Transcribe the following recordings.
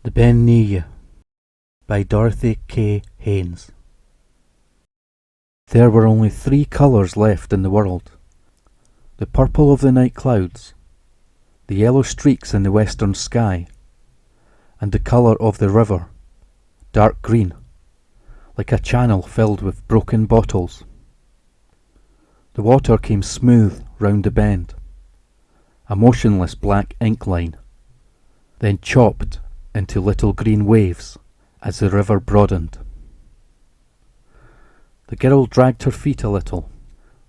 The BEAN-NIGHE by Dorothy K. Haynes. There were only 3 colours left in the world: the purple of the night clouds, the yellow streaks in the western sky, and the colour of the river, dark green, like a channel filled with broken bottles. The water came smooth round the bend, a motionless black ink line, then chopped into little green waves as the river broadened. The girl dragged her feet a little,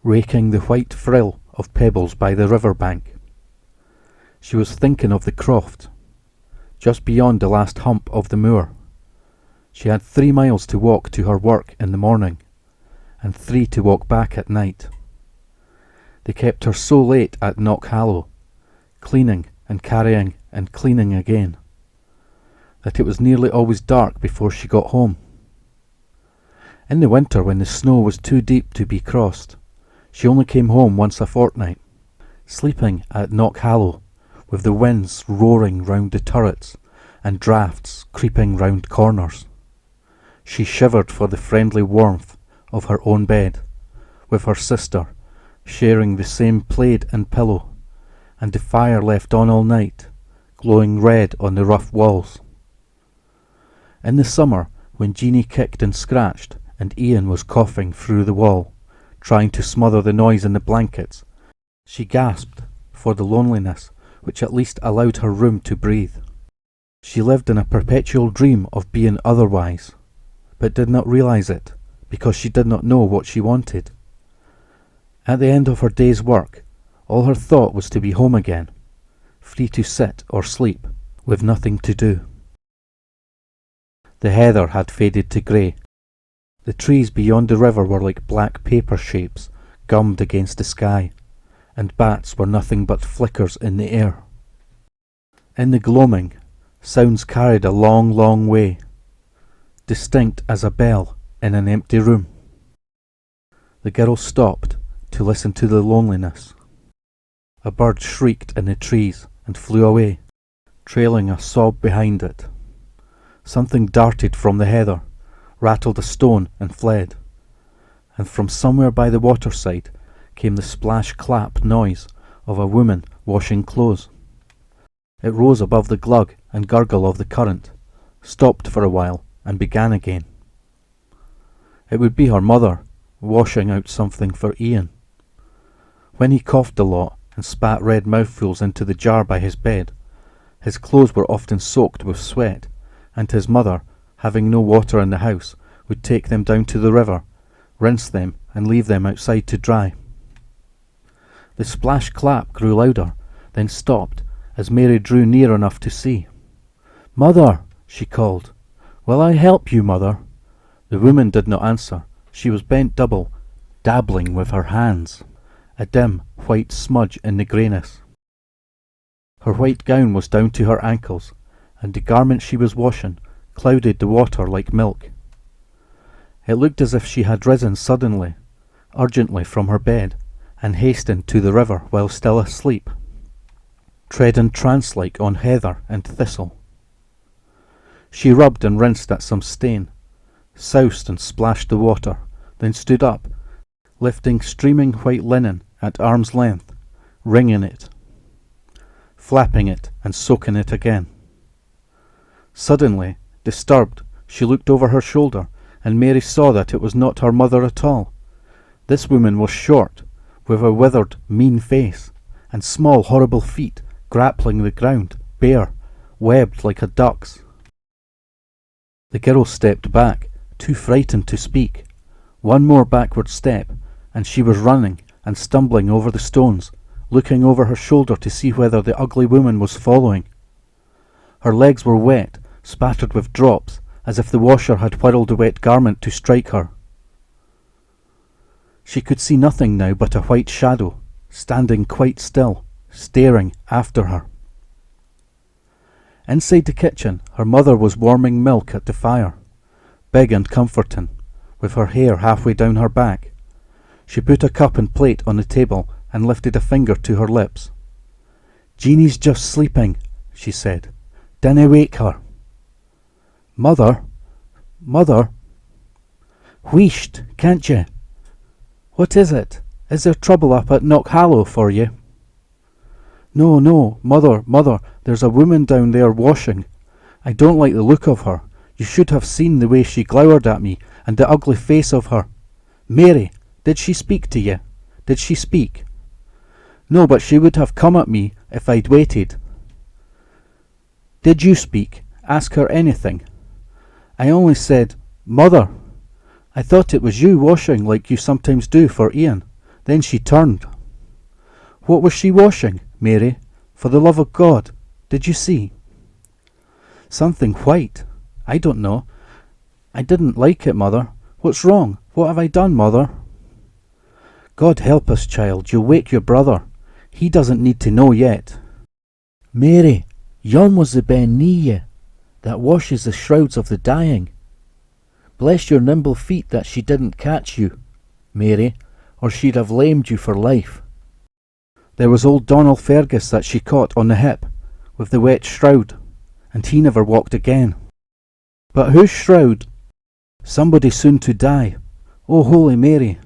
raking the white frill of pebbles by the river bank. She was thinking of the croft, just beyond the last hump of the moor. She had 3 miles to walk to her work in the morning, and 3 to walk back at night. They kept her so late at Knockhallow, cleaning and carrying and cleaning again, that it was nearly always dark before she got home. In the winter, when the snow was too deep to be crossed, she only came home once a fortnight, sleeping at Knockhallow, with the winds roaring round the turrets and draughts creeping round corners. She shivered for the friendly warmth of her own bed, with her sister, sharing the same plaid and pillow, and the fire left on all night, glowing red on the rough walls. In the summer, when Jeanie kicked and scratched, and Ian was coughing through the wall, trying to smother the noise in the blankets, she gasped for the loneliness which at least allowed her room to breathe. She lived in a perpetual dream of being otherwise, but did not realize it, because she did not know what she wanted. At the end of her day's work, all her thought was to be home again, free to sit or sleep, with nothing to do. The heather had faded to grey. The trees beyond the river were like black paper shapes gummed against the sky, and bats were nothing but flickers in the air. In the gloaming, sounds carried a long, long way, distinct as a bell in an empty room. The girl stopped to listen to the loneliness. A bird shrieked in the trees and flew away, trailing a sob behind it. Something darted from the heather, rattled a stone and fled, and from somewhere by the waterside came the splash-clap noise of a woman washing clothes. It rose above the glug and gurgle of the current, stopped for a while, and began again. It would be her mother, washing out something for Ian. When he coughed a lot and spat red mouthfuls into the jar by his bed, his clothes were often soaked with sweat, and his mother, having no water in the house, would take them down to the river, rinse them, and leave them outside to dry. The splash-clap grew louder, then stopped, as Mary drew near enough to see. "Mother!" she called. "Will I help you, mother?" The woman did not answer. She was bent double, dabbling with her hands, a dim white smudge in the greyness. Her white gown was down to her ankles, and the garment she was washing clouded the water like milk. It looked as if she had risen suddenly, urgently from her bed, and hastened to the river while still asleep, treading trance-like on heather and thistle. She rubbed and rinsed at some stain, soused and splashed the water, then stood up, lifting streaming white linen at arm's length, wringing it, flapping it and soaking it again. Suddenly, disturbed, she looked over her shoulder, and Mary saw that it was not her mother at all. This woman was short, with a withered, mean face, and small, horrible feet grappling the ground, bare, webbed like a duck's. The girl stepped back, too frightened to speak. One more backward step, and she was running and stumbling over the stones, looking over her shoulder to see whether the ugly woman was following. Her legs were wet, spattered with drops, as if the washer had whirled a wet garment to strike her. She could see nothing now but a white shadow, standing quite still, staring after her. Inside the kitchen, her mother was warming milk at the fire, big and comforting, with her hair halfway down her back. She put a cup and plate on the table and lifted a finger to her lips. "Jeanie's just sleeping," she said. "Dinna wake her." Mother? Mother? Wheesht, can't ye? What is it? Is there trouble up at Knockhallow for you? No, no, mother, mother, there's a woman down there washing. I don't like the look of her. You should have seen the way she glowered at me, and the ugly face of her. Mary, did she speak to you? Did she speak? No, but she would have come at me if I'd waited. Did you speak? Ask her anything. I only said, Mother. I thought it was you washing like you sometimes do for Ian. Then she turned. What was she washing, Mary? For the love of God, did you see? Something white. I don't know. I didn't like it, Mother. What's wrong? What have I done, Mother? God help us, child, you'll wake your brother. He doesn't need to know yet. Mary, yon was the BEAN-NIGHE that washes the shrouds of the dying. Bless your nimble feet that she didn't catch you, Mary, or she'd have lamed you for life. There was old Donald Fergus that she caught on the hip, with the wet shroud, and he never walked again. But whose shroud? Somebody soon to die. Oh, Holy Mary!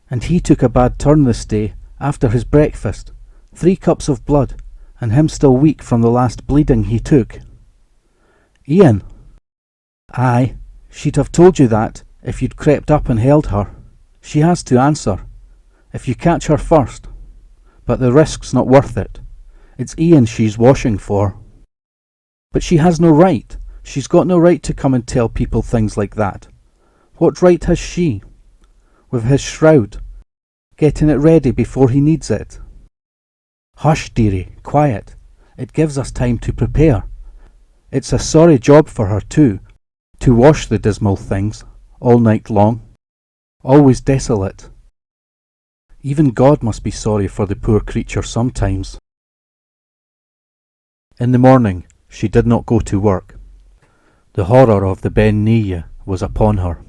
And he took a bad turn this day, after his breakfast. 3 cups of blood, and him still weak from the last bleeding he took. Ian? Aye, she'd have told you that, if you'd crept up and held her. She has to answer, if you catch her first. But the risk's not worth it. It's Ian she's washing for. But she has no right. She's got no right to come and tell people things like that. What right has she? With his shroud, getting it ready before he needs it. Hush, dearie, quiet. It gives us time to prepare. It's a sorry job for her too, to wash the dismal things, all night long. Always desolate. Even God must be sorry for the poor creature sometimes. In the morning, she did not go to work. The horror of the BEAN-NIGHE was upon her,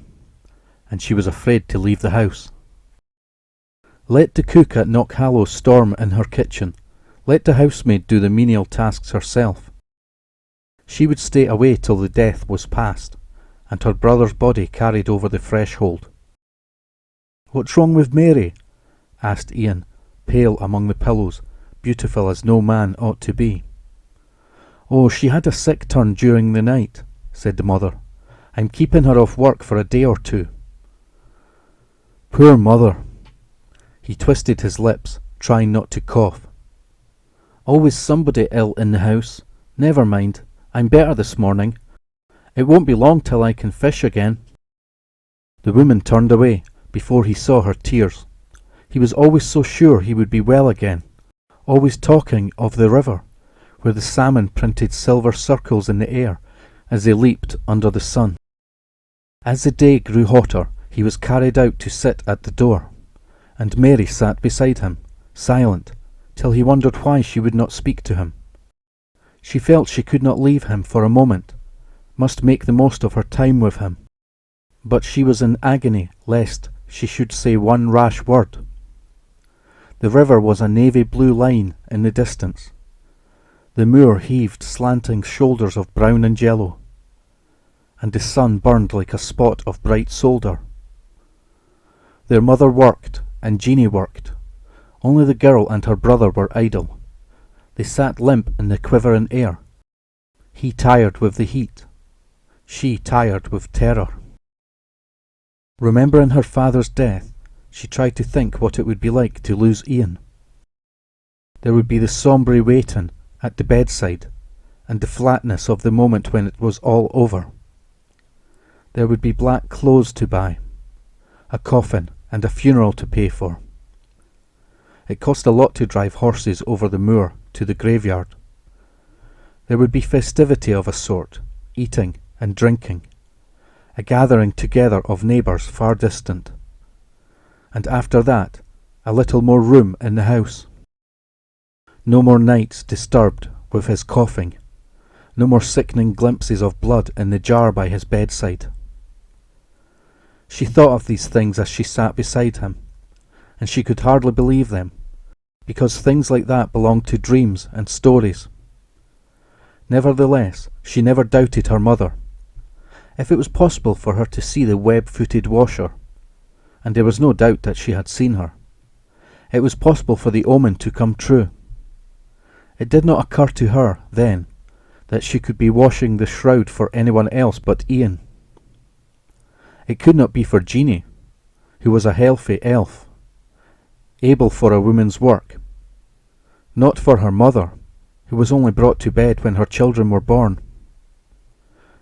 and she was afraid to leave the house. Let the cook at Knockhallow storm in her kitchen. Let the housemaid do the menial tasks herself. She would stay away till the death was past, and her brother's body carried over the threshold. What's wrong with Mary? Asked Ian, pale among the pillows, beautiful as no man ought to be. Oh, she had a sick turn during the night, said the mother. I'm keeping her off work for a day or 2. Poor mother. He twisted his lips, trying not to cough. Always somebody ill in the house. Never mind, I'm better this morning. It won't be long till I can fish again. The woman turned away before he saw her tears. He was always so sure he would be well again, always talking of the river, where the salmon printed silver circles in the air as they leaped under the sun. As the day grew hotter, he was carried out to sit at the door, and Mary sat beside him, silent, till he wondered why she would not speak to him. She felt she could not leave him for a moment, must make the most of her time with him. But she was in agony lest she should say one rash word. The river was a navy blue line in the distance. The moor heaved slanting shoulders of brown and yellow, and the sun burned like a spot of bright solder. Their mother worked, and Jeanie worked. Only the girl and her brother were idle. They sat limp in the quivering air, he tired with the heat, she tired with terror. Remembering her father's death, she tried to think what it would be like to lose Ian. There would be the sombre waiting at the bedside, and the flatness of the moment when it was all over. There would be black clothes to buy, a coffin and a funeral to pay for. It cost a lot to drive horses over the moor to the graveyard. There would be festivity of a sort, eating and drinking, a gathering together of neighbours far distant, and after that a little more room in the house. No more nights disturbed with his coughing, no more sickening glimpses of blood in the jar by his bedside. She thought of these things as she sat beside him, and she could hardly believe them, because things like that belonged to dreams and stories. Nevertheless, she never doubted her mother. If it was possible for her to see the web-footed washer, and there was no doubt that she had seen her, it was possible for the omen to come true. It did not occur to her, then, that she could be washing the shroud for anyone else but Ian. It could not be for Jeanie, who was a healthy elf, able for a woman's work. Not for her mother, who was only brought to bed when her children were born.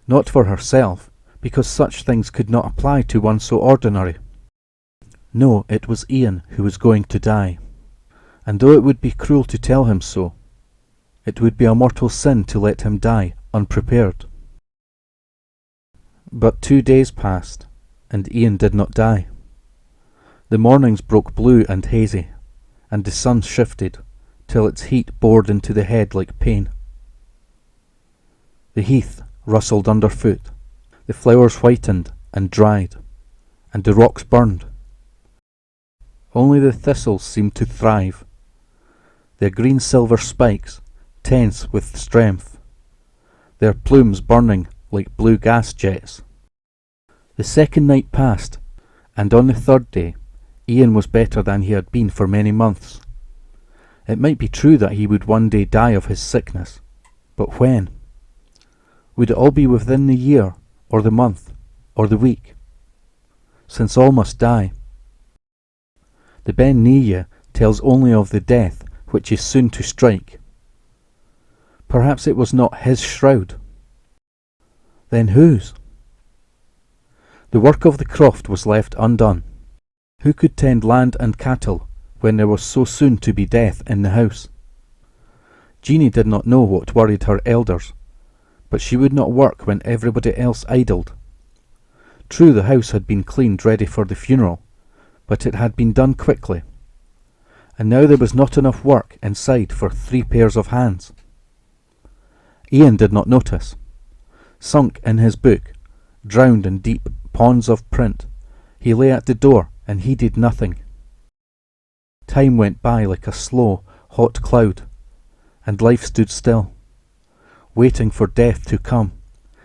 Not for herself, because such things could not apply to one so ordinary. No, it was Ian who was going to die, and though it would be cruel to tell him so, it would be a mortal sin to let him die unprepared. But 2 days passed, and Ian did not die. The mornings broke blue and hazy, and the sun shifted, till its heat bored into the head like pain. The heath rustled underfoot, the flowers whitened and dried, and the rocks burned. Only the thistles seemed to thrive, their green-silver spikes tense with strength, their plumes burning like blue gas jets. The second night passed, and on the third day, Ian was better than he had been for many months. It might be true that he would one day die of his sickness, but when? Would it all be within the year, or the month, or the week? Since all must die. The BEAN-NIGHE tells only of the death which is soon to strike. Perhaps it was not his shroud. Then whose? The work of the croft was left undone. Who could tend land and cattle when there was so soon to be death in the house? Jeanie did not know what worried her elders, but she would not work when everybody else idled. True, the house had been cleaned ready for the funeral, but it had been done quickly, and now there was not enough work inside for 3 pairs of hands. Ian did not notice. Sunk in his book, drowned in deep ponds of print, he lay at the door and heeded nothing. Time went by like a slow, hot cloud, and life stood still, waiting for death to come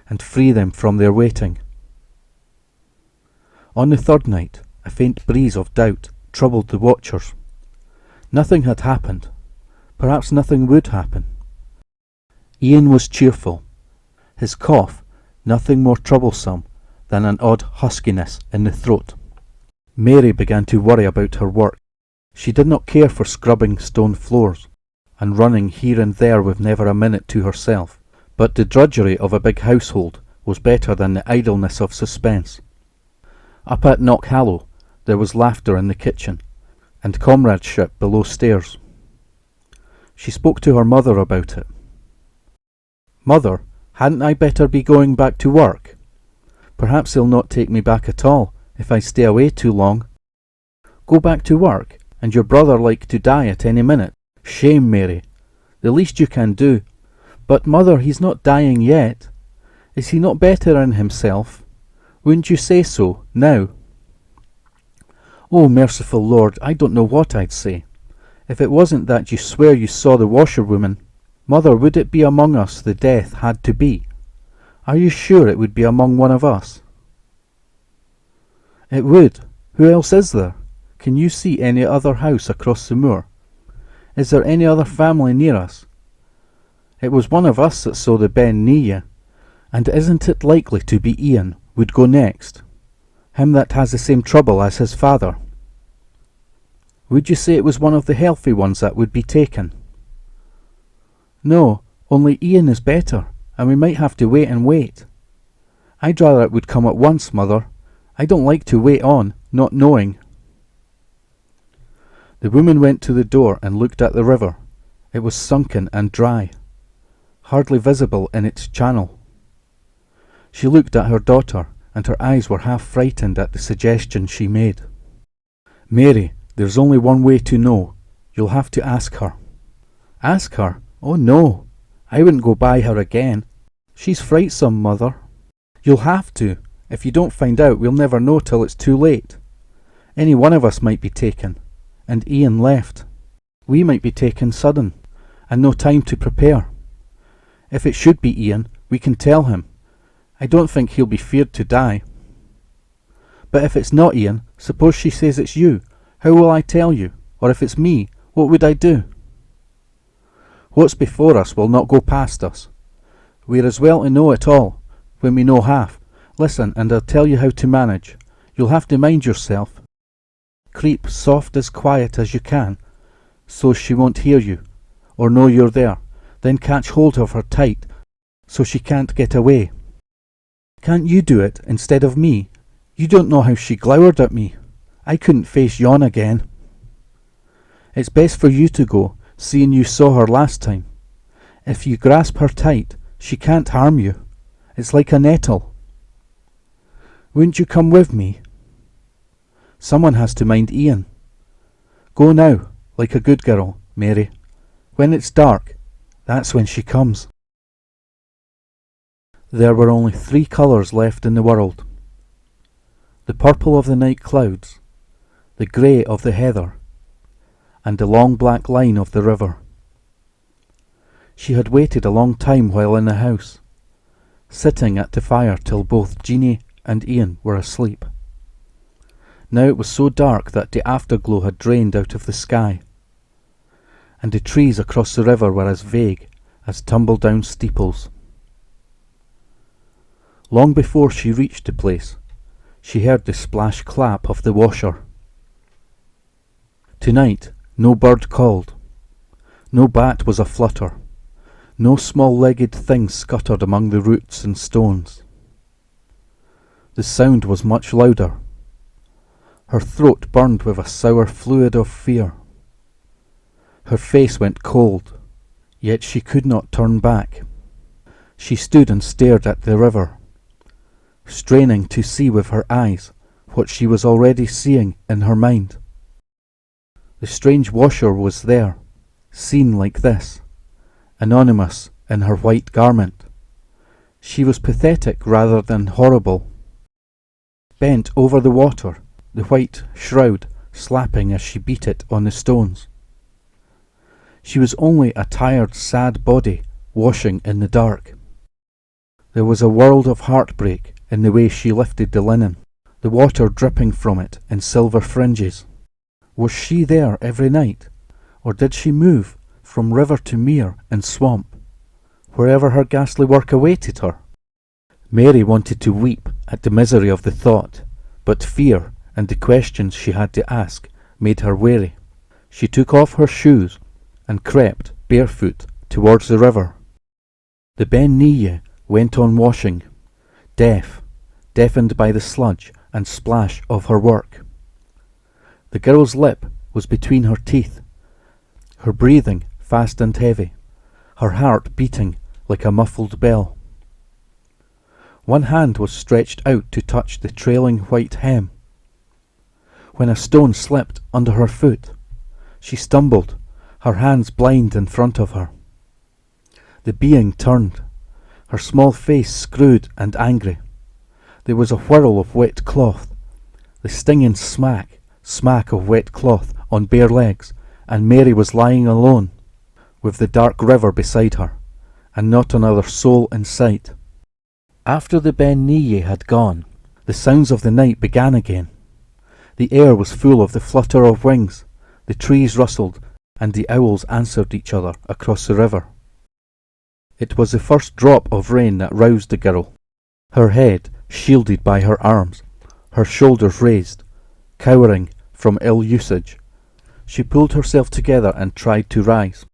and free them from their waiting. On the third night, a faint breeze of doubt troubled the watchers. Nothing had happened. Perhaps nothing would happen. Ian was cheerful. His cough, nothing more troublesome than an odd huskiness in the throat. Mary began to worry about her work. She did not care for scrubbing stone floors, and running here and there with never a minute to herself, but the drudgery of a big household was better than the idleness of suspense. Up at Knockhallow there was laughter in the kitchen, and comradeship below stairs. She spoke to her mother about it. "Mother, hadn't I better be going back to work? Perhaps they'll not take me back at all if I stay away too long." "Go back to work, and your brother like to die at any minute? Shame, Mary. The least you can do." "But mother, he's not dying yet. Is he not better in himself? Wouldn't you say so, now?" "Oh, merciful Lord, I don't know what I'd say. If it wasn't that you swear you saw the washerwoman. Mother, would it be among us the death had to be? Are you sure it would be among one of us?" "It would. Who else is there? Can you see any other house across the moor? Is there any other family near us? It was one of us that saw the BEAN-NIGHE, and isn't it likely to be Ian would go next? Him that has the same trouble as his father." "Would you say it was one of the healthy ones that would be taken?" "No, only Ian is better, and we might have to wait and wait. I'd rather it would come at once, mother. I don't like to wait on, not knowing." The woman went to the door and looked at the river. It was sunken and dry, hardly visible in its channel. She looked at her daughter, and her eyes were half frightened at the suggestion she made. "Mary, there's only one way to know. You'll have to ask her." "Ask her? Oh no, I wouldn't go by her again. She's frightsome, mother." "You'll have to. If you don't find out, we'll never know till it's too late. Any one of us might be taken, and Ian left. We might be taken sudden, and no time to prepare. If it should be Ian, we can tell him, I don't think he'll be feared to die. But if it's not Ian, suppose she says it's you, how will I tell you? Or if it's me, what would I do? What's before us will not go past us. We're as well to know it all, when we know half. Listen, and I'll tell you how to manage. You'll have to mind yourself. Creep soft as quiet as you can, so she won't hear you, or know you're there. Then catch hold of her tight, so she can't get away. Can't you do it instead of me? You don't know how she glowered at me. I couldn't face yon again. It's best for you to go, seeing you saw her last time. If you grasp her tight, she can't harm you. It's like a nettle. Won't you come with me? Someone has to mind Ian. Go now, like a good girl, Mary. When it's dark, that's when she comes. There were only 3 colours left in the world. The purple of the night clouds, the grey of the heather, and the long black line of the river. She had waited a long time while in the house, sitting at the fire till both Jeanie and Ian were asleep. Now it was so dark that the afterglow had drained out of the sky, and the trees across the river were as vague as tumble-down steeples. Long before she reached the place, she heard the splash-clap of the washer. Tonight no bird called, no bat was aflutter, no small-legged thing scuttered among the roots and stones. The sound was much louder. Her throat burned with a sour fluid of fear. Her face went cold, yet she could not turn back. She stood and stared at the river, straining to see with her eyes what she was already seeing in her mind. The strange washer was there, seen like this, anonymous in her white garment. She was pathetic rather than horrible. Bent over the water, the white shroud slapping as she beat it on the stones. She was only a tired, sad body washing in the dark. There was a world of heartbreak in the way she lifted the linen, the water dripping from it in silver fringes. Was she there every night, or did she move from river to mere and swamp, wherever her ghastly work awaited her? Mary wanted to weep at the misery of the thought, but fear and the questions she had to ask made her wary. She took off her shoes and crept barefoot towards the river. The BEAN-NIGHE went on washing, deafened by the sludge and splash of her work. The girl's lip was between her teeth, her breathing fast and heavy, her heart beating like a muffled bell. One hand was stretched out to touch the trailing white hem, when a stone slipped under her foot. She stumbled, her hands blind in front of her. The being turned, her small face screwed and angry. There was a whirl of wet cloth, the stinging smack of wet cloth on bare legs, and Mary was lying alone, with the dark river beside her, and not another soul in sight. After the BEAN-NIGHE had gone, the sounds of the night began again. The air was full of the flutter of wings, the trees rustled, and the owls answered each other across the river. It was the first drop of rain that roused the girl, her head shielded by her arms, her shoulders raised, cowering from ill usage. She pulled herself together and tried to rise.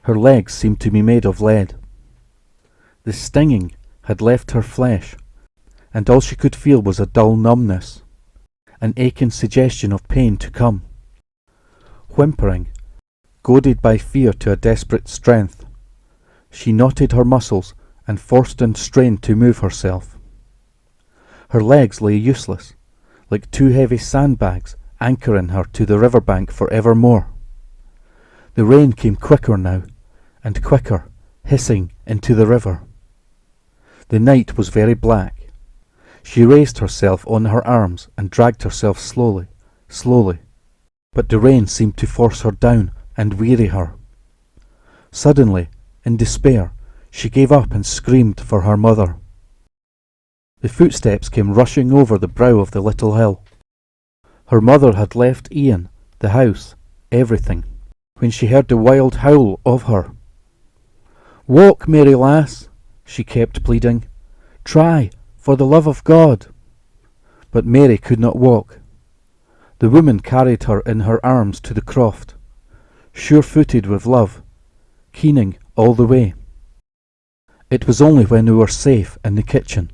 Her legs seemed to be made of lead. The stinging had left her flesh, and all she could feel was a dull numbness, an aching suggestion of pain to come. Whimpering, goaded by fear to a desperate strength, she knotted her muscles and forced and strained to move herself. Her legs lay useless, like 2 heavy sandbags anchoring her to the riverbank for evermore. The rain came quicker now, and quicker, hissing into the river. The night was very black. She raised herself on her arms and dragged herself slowly, but the rain seemed to force her down and weary her. Suddenly, in despair, she gave up and screamed for her mother. The footsteps came rushing over the brow of the little hill. Her mother had left Ian, the house, everything, when she heard the wild howl of her. "Walk, Mary lass," she kept pleading. "Try, for the love of God." But Mary could not walk. The woman carried her in her arms to the croft, sure-footed with love, keening all the way. It was only when they were safe in the kitchen,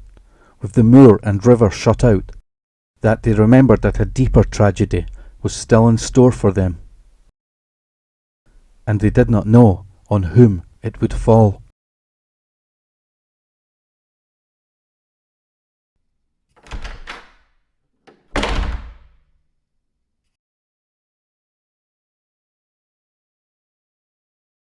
with the moor and river shut out, that they remembered that a deeper tragedy was still in store for them, and they did not know on whom it would fall.